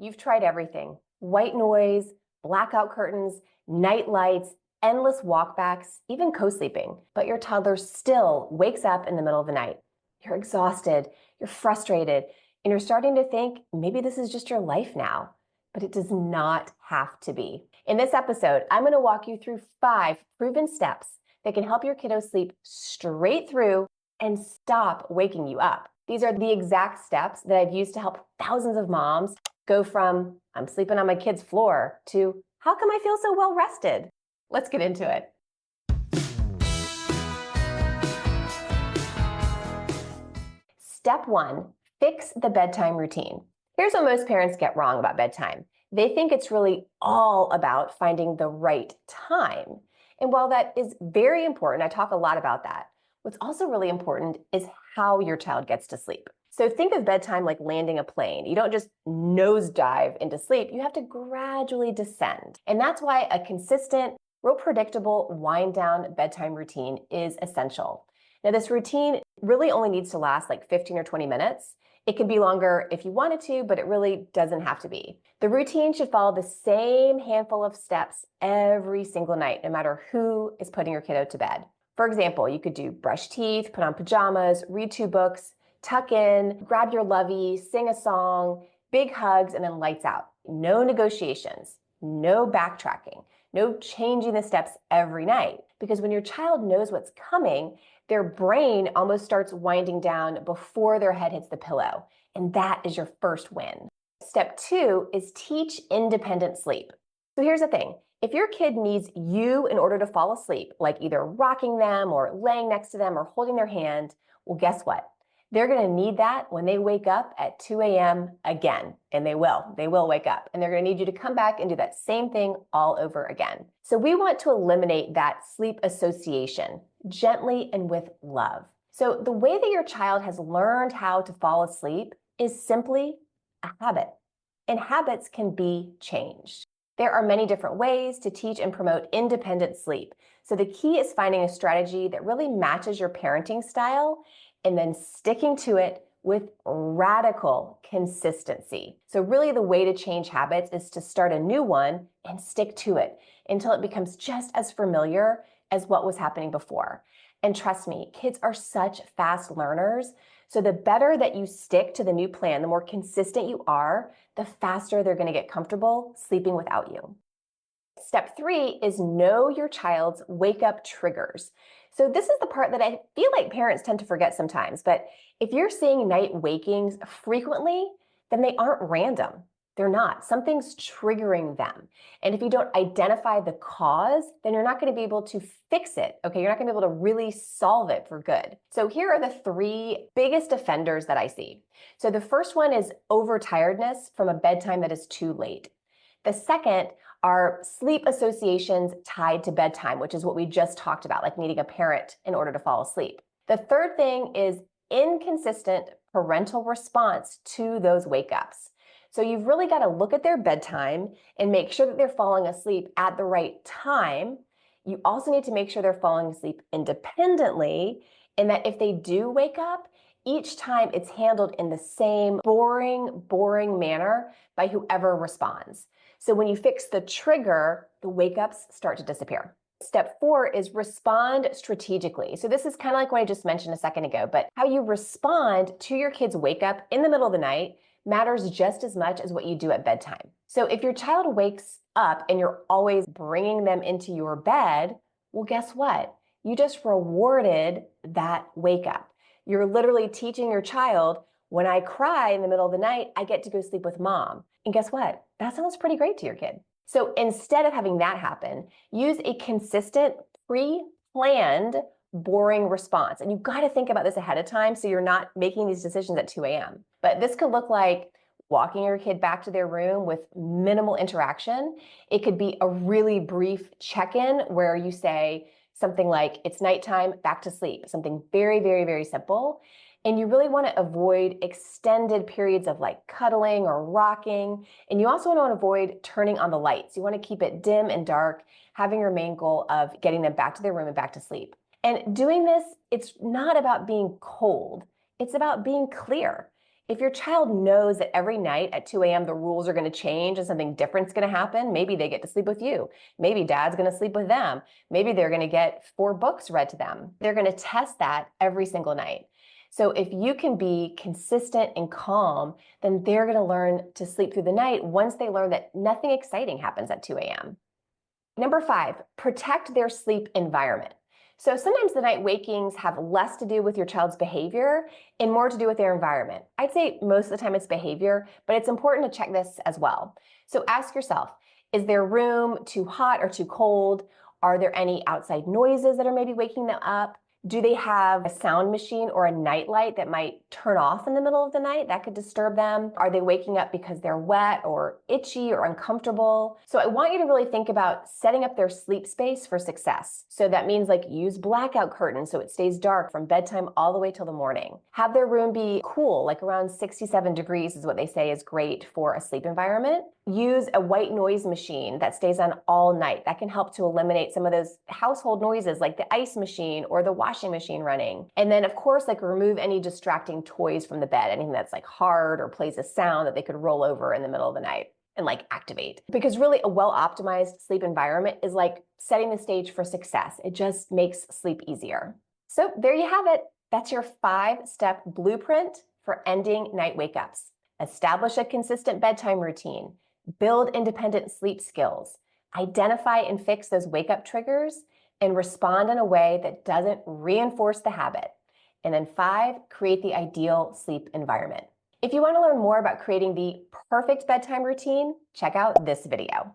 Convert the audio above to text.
You've tried everything: white noise, blackout curtains, night lights, endless walkbacks, even co-sleeping, but your toddler still wakes up in the middle of the night. You're exhausted, you're frustrated, and you're starting to think maybe this is just your life now, but it does not have to be. In this episode, I'm going to walk you through 5 proven steps that can help your kiddo sleep straight through and stop waking you up. These are the exact steps that I've used to help thousands of moms go from "I'm sleeping on my kid's floor" to "how come I feel so well rested?" Let's get into it. Step 1, fix the bedtime routine. Here's what most parents get wrong about bedtime. They think it's really all about finding the right time. And while that is very important, I talk a lot about that, what's also really important is how your child gets to sleep. So think of bedtime like landing a plane. You don't just nosedive into sleep, you have to gradually descend. And that's why a consistent, real predictable wind down bedtime routine is essential. Now, this routine really only needs to last like 15 or 20 minutes. It can be longer if you wanted to, but it really doesn't have to be. The routine should follow the same handful of steps every single night, no matter who is putting your kiddo to bed. For example, you could do brush teeth, put on pajamas, read 2 books, tuck in, grab your lovey, sing a song, big hugs, and then lights out. No negotiations, no backtracking, no changing the steps every night. Because when your child knows what's coming, their brain almost starts winding down before their head hits the pillow. And that is your first win. Step 2 is teach independent sleep. So here's the thing. If your kid needs you in order to fall asleep, like either rocking them or laying next to them or holding their hand, well, guess what? They're going to need that when they wake up at 2 a.m. again. And they will wake up. And they're going to need you to come back and do that same thing all over again. So we want to eliminate that sleep association gently and with love. So the way that your child has learned how to fall asleep is simply a habit. And habits can be changed. There are many different ways to teach and promote independent sleep. So the key is finding a strategy that really matches your parenting style and then sticking to it with radical consistency. So really the way to change habits is to start a new one and stick to it until it becomes just as familiar as what was happening before. And trust me, kids are such fast learners. So the better that you stick to the new plan, the more consistent you are, the faster they're going to get comfortable sleeping without you. Step 3 is know your child's wake up triggers. So this is the part that I feel like parents tend to forget sometimes, but if you're seeing night wakings frequently, then they aren't random. They're not. Something's triggering them. And if you don't identify the cause, then you're not going to be able to fix it. Okay, you're not going to be able to really solve it for good. So here are the 3 biggest offenders that I see. So the first one is overtiredness from a bedtime that is too late. The second are sleep associations tied to bedtime, which is what we just talked about, like needing a parent in order to fall asleep. The third thing is inconsistent parental response to those wake ups. So you've really got to look at their bedtime and make sure that they're falling asleep at the right time. You also need to make sure they're falling asleep independently, and that if they do wake up, each time it's handled in the same boring manner by whoever responds. So when you fix the trigger, the wake-ups start to disappear. Step 4 is respond strategically. So this is kind of like what I just mentioned a second ago, but how you respond to your kid's wake up in the middle of the night matters just as much as what you do at bedtime. So if your child wakes up and you're always bringing them into your bed, well, guess what? You just rewarded that wake up. You're literally teaching your child, when I cry in the middle of the night, I get to go sleep with mom. And guess what? That sounds pretty great to your kid. So instead of having that happen, use a consistent, pre-planned, boring response. And you've got to think about this ahead of time so you're not making these decisions at 2 a.m. But this could look like walking your kid back to their room with minimal interaction. It could be a really brief check-in where you say something like, "It's nighttime, back to sleep." Something very simple. And you really want to avoid extended periods of like cuddling or rocking. And you also want to avoid turning on the lights. You want to keep it dim and dark, having your main goal of getting them back to their room and back to sleep. And doing this, it's not about being cold. It's about being clear. If your child knows that every night at 2 a.m. the rules are going to change and something different's going to happen, maybe they get to sleep with you. Maybe dad's going to sleep with them. Maybe they're going to get 4 books read to them. They're going to test that every single night. So if you can be consistent and calm, then they're going to learn to sleep through the night once they learn that nothing exciting happens at 2 a.m. Number 5, protect their sleep environment. So sometimes the night wakings have less to do with your child's behavior and more to do with their environment. I'd say most of the time it's behavior, but it's important to check this as well. So ask yourself, is their room too hot or too cold? Are there any outside noises that are maybe waking them up? Do they have a sound machine or a nightlight that might turn off in the middle of the night? That could disturb them. Are they waking up because they're wet or itchy or uncomfortable? So I want you to really think about setting up their sleep space for success. So that means like use blackout curtains so it stays dark from bedtime all the way till the morning. Have their room be cool, like around 67 degrees is what they say is great for a sleep environment. Use a white noise machine that stays on all night. That can help to eliminate some of those household noises like the ice machine or the washing machine running. And then of course, like remove any distracting toys from the bed, anything that's like hard or plays a sound that they could roll over in the middle of the night and like activate. Because really a well-optimized sleep environment is like setting the stage for success. It just makes sleep easier. So there you have it. That's your 5-step blueprint for ending night wake-ups. Establish a consistent bedtime routine. Build independent sleep skills, identify and fix those wake-up triggers, and respond in a way that doesn't reinforce the habit. And then 5, create the ideal sleep environment. If you want to learn more about creating the perfect bedtime routine, check out this video.